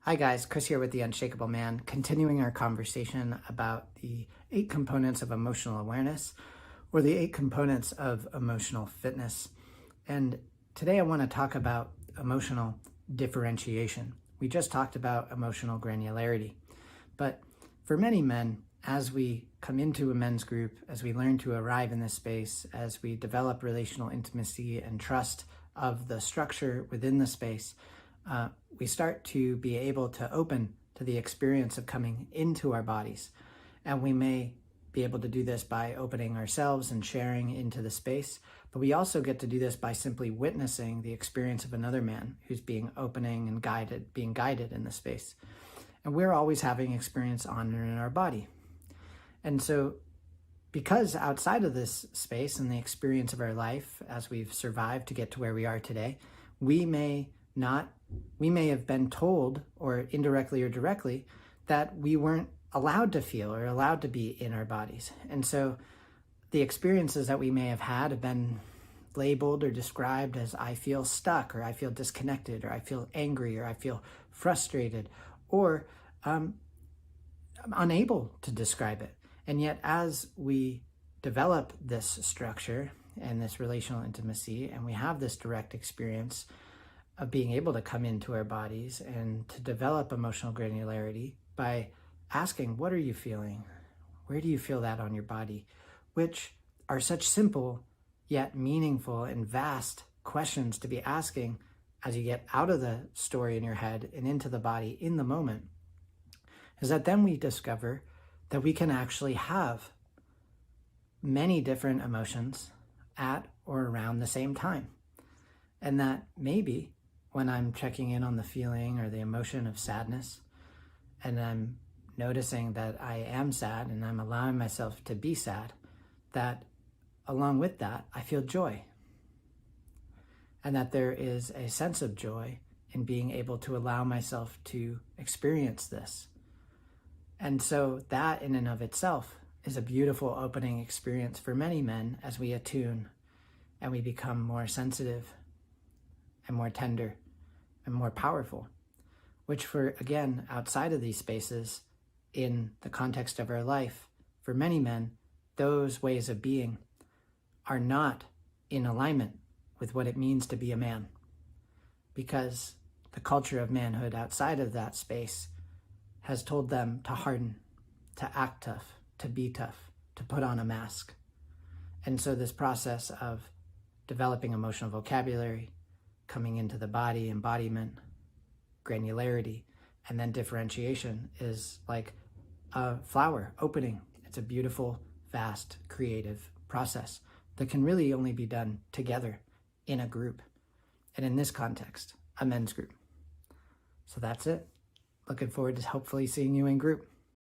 Hi guys, Chris here with the Unshakable Man, continuing our conversation about the 8 components of emotional awareness, or the 8 components of emotional fitness. And today I want to talk about emotional differentiation. We just talked about emotional granularity, but for many men, as we come into a men's group, as we learn to arrive in this space, as we develop relational intimacy and trust of the structure within the space, we start to be able to open to the experience of coming into our bodies. And we may be able to do this by opening ourselves and sharing into the space, but we also get to do this by simply witnessing the experience of another man who's being guided in the space. And we're always having experience on and in our body. And so because outside of this space and the experience of our life as we've survived to get to where we are today, we may have been told, or indirectly or directly, that we weren't allowed to feel or allowed to be in our bodies. And so the experiences that we may have had have been labeled or described as I feel stuck, or I feel disconnected, or I feel angry, or I feel frustrated, or I'm unable to describe it. And yet as we develop this structure and this relational intimacy, and we have this direct experience of being able to come into our bodies and to develop emotional granularity by asking, what are you feeling? Where do you feel that on your body? Which are such simple yet meaningful and vast questions to be asking as you get out of the story in your head and into the body in the moment, is that then we discover that we can actually have many different emotions at or around the same time. And that maybe when I'm checking in on the feeling or the emotion of sadness, and I'm noticing that I am sad and I'm allowing myself to be sad, that along with that, I feel joy. And that there is a sense of joy in being able to allow myself to experience this. And so that in and of itself is a beautiful opening experience for many men as we attune and we become more sensitive and more tender and more powerful, which for, again, outside of these spaces, in the context of our life, for many men, those ways of being are not in alignment with what it means to be a man, because the culture of manhood outside of that space has told them to harden, to act tough, to be tough, to put on a mask. And so this process of developing emotional vocabulary, coming into the body, embodiment, granularity, and then differentiation is like a flower opening. It's a beautiful, vast, creative process that can really only be done together in a group. And in this context, a men's group. So that's it. Looking forward to hopefully seeing you in group.